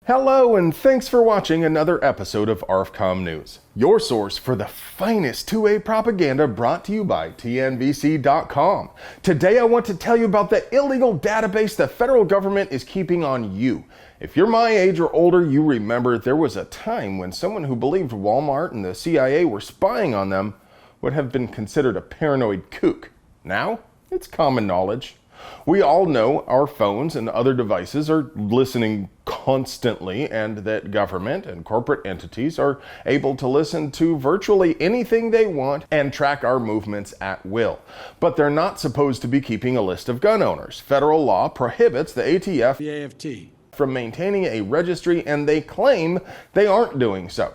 Hello and thanks for watching another episode of ARFCOM News, your source for the finest 2A propaganda brought to you by TNVC.com. Today I want to tell you about the illegal database the federal government is keeping on you. If you're my age or older, you remember there was a time when someone who believed Walmart and the CIA were spying on them would have been considered a paranoid kook. Now, it's common knowledge. We all know our phones and other devices are listening constantly, and that government and corporate entities are able to listen to virtually anything they want and track our movements at will. But they're not supposed to be keeping a list of gun owners. Federal law prohibits the ATF from maintaining a registry, and they claim they aren't doing so.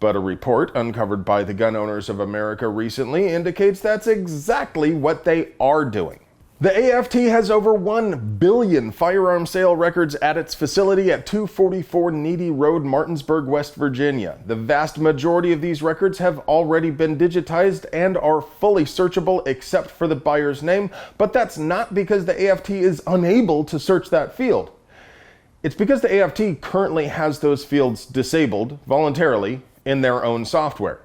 But a report uncovered by the Gun Owners of America recently indicates that's exactly what they are doing. The AFT has over 1 billion firearm sale records at its facility at 244 Needy Road, Martinsburg, West Virginia. The vast majority of these records have already been digitized and are fully searchable except for the buyer's name, but that's not because the AFT is unable to search that field. It's because the AFT currently has those fields disabled voluntarily in their own software.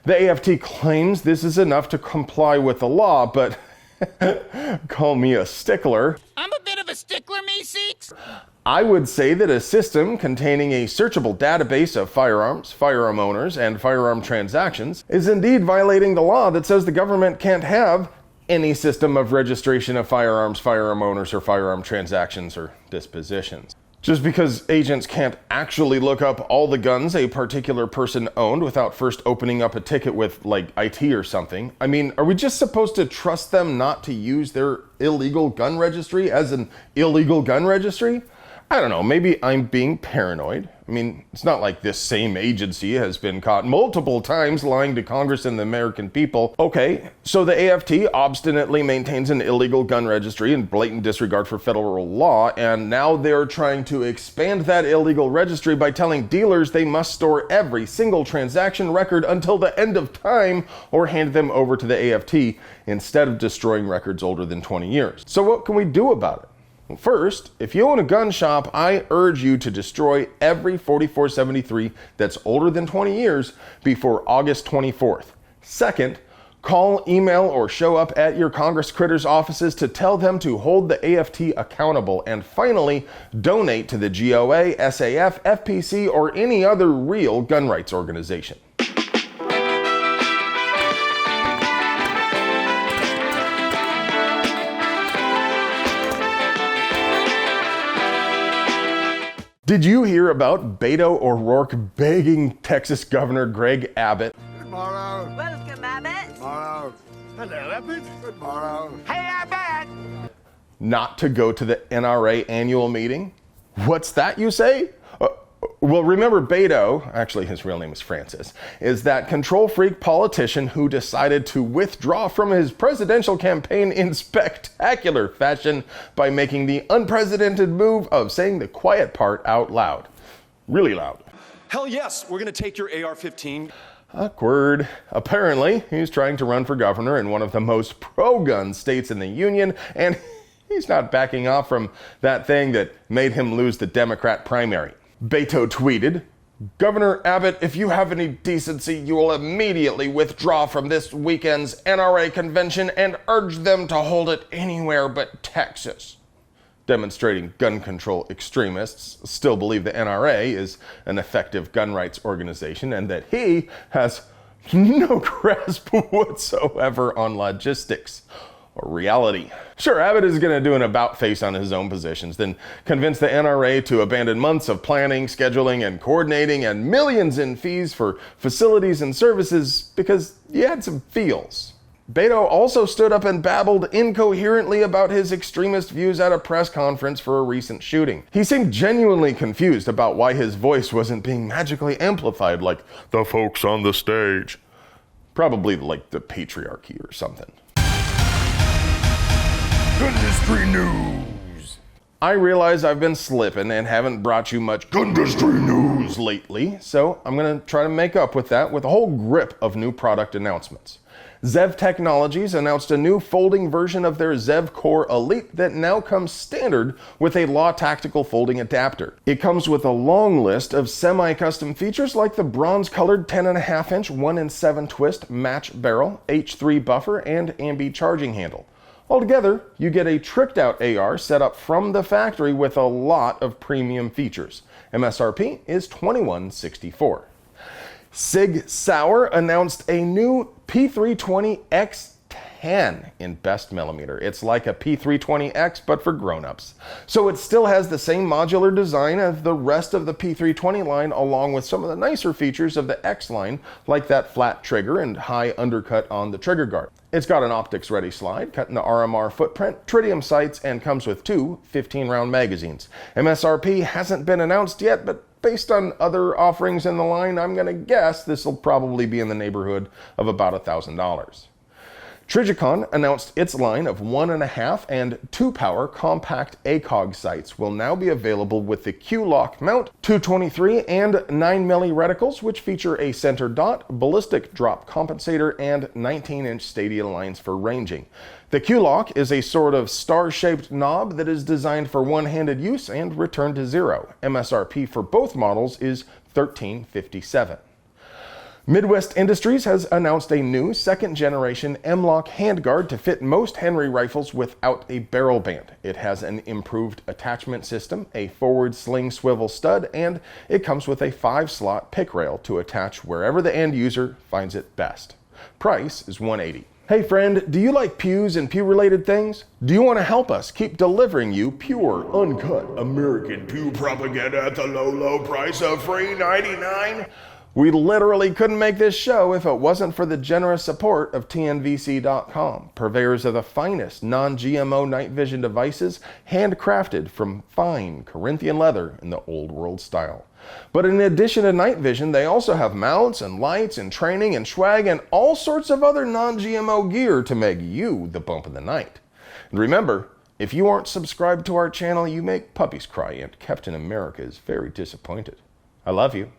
The AFT claims this is enough to comply with the law, but call me a stickler. I'm a bit of a stickler, me seeks. I would say that a system containing a searchable database of firearms, firearm owners, and firearm transactions is indeed violating the law that says the government can't have any system of registration of firearms, firearm owners, or firearm transactions or dispositions. Just because agents can't actually look up all the guns a particular person owned without first opening up a ticket with, like, IT or something. I mean, are we just supposed to trust them not to use their illegal gun registry as an illegal gun registry? I don't know, maybe I'm being paranoid. I mean, it's not like this same agency has been caught multiple times lying to Congress and the American people. Okay, so the AFT obstinately maintains an illegal gun registry in blatant disregard for federal law, and now they're trying to expand that illegal registry by telling dealers they must store every single transaction record until the end of time or hand them over to the AFT instead of destroying records older than 20 years. So what can we do about it? First, if you own a gun shop, I urge you to destroy every 4473 that's older than 20 years before August 24th. Second, call, email, or show up at your Congress critters' offices to tell them to hold the AFT accountable. And finally, donate to the GOA, SAF, FPC, or any other real gun rights organization. Did you hear about Beto O'Rourke begging Texas Governor Greg Abbott? Good morning. Welcome, Abbott. Good morning. Hello, Abbott. Good morning. Hey, Abbott! Not to go to the NRA annual meeting? What's that, you say? Well, remember Beto, actually his real name is Francis, is that control freak politician who decided to withdraw from his presidential campaign in spectacular fashion by making the unprecedented move of saying the quiet part out loud. Really loud. Hell yes, we're gonna take your AR-15. Awkward. Apparently, he's trying to run for governor in one of the most pro-gun states in the union, and he's not backing off from that thing that made him lose the Democrat primary. Beto tweeted, "Governor Abbott, if you have any decency, you will immediately withdraw from this weekend's NRA convention and urge them to hold it anywhere but Texas." Demonstrating gun control extremists still believe the NRA is an effective gun rights organization and that he has no grasp whatsoever on logistics or reality. Sure, Abbott is going to do an about face on his own positions, then convince the NRA to abandon months of planning, scheduling, and coordinating and millions in fees for facilities and services because he had some feels. Beto also stood up and babbled incoherently about his extremist views at a press conference for a recent shooting. He seemed genuinely confused about why his voice wasn't being magically amplified like the folks on the stage. Probably like the patriarchy or something. Industry news. I realize I've been slipping and haven't brought you much industry news lately, so I'm going to try to make up with that with a whole grip of new product announcements. Zev Technologies announced a new folding version of their Zev Core Elite that now comes standard with a Law Tactical folding adapter. It comes with a long list of semi-custom features like the bronze-colored 10.5-inch 1-in-7 twist match barrel, H3 buffer, and ambi charging handle. Altogether, you get a tricked-out AR set up from the factory with a lot of premium features. MSRP is $2164. Sig Sauer announced a new P320X10 in best millimeter. It's like a P320X but for grown-ups. So it still has the same modular design as the rest of the P320 line, along with some of the nicer features of the X line, like that flat trigger and high undercut on the trigger guard. It's got an optics-ready slide, cut in the RMR footprint, tritium sights, and comes with two 15-round magazines. MSRP hasn't been announced yet, but based on other offerings in the line, I'm going to guess this will probably be in the neighborhood of about $1,000. Trijicon announced its line of 1.5 and 2 power compact ACOG sights will now be available with the Q-Lock mount, 223 and 9mm reticles, which feature a center dot, ballistic drop compensator, and 19-inch stadia lines for ranging. The Q-Lock is a sort of star-shaped knob that is designed for one-handed use and return to zero. MSRP for both models is $1357. Midwest Industries has announced a new second-generation M-LOK handguard to fit most Henry rifles without a barrel band. It has an improved attachment system, a forward sling swivel stud, and it comes with a 5-slot pick rail to attach wherever the end user finds it best. Price is $180. Hey friend, do you like pews and pew-related things? Do you want to help us keep delivering you pure, uncut American pew propaganda at the low, low price of free $99? We literally couldn't make this show if it wasn't for the generous support of TNVC.com, purveyors of the finest non-GMO night vision devices handcrafted from fine Corinthian leather in the old world style. But in addition to night vision, they also have mounts and lights and training and swag and all sorts of other non-GMO gear to make you the bump of the night. And remember, if you aren't subscribed to our channel, you make puppies cry and Captain America is very disappointed. I love you.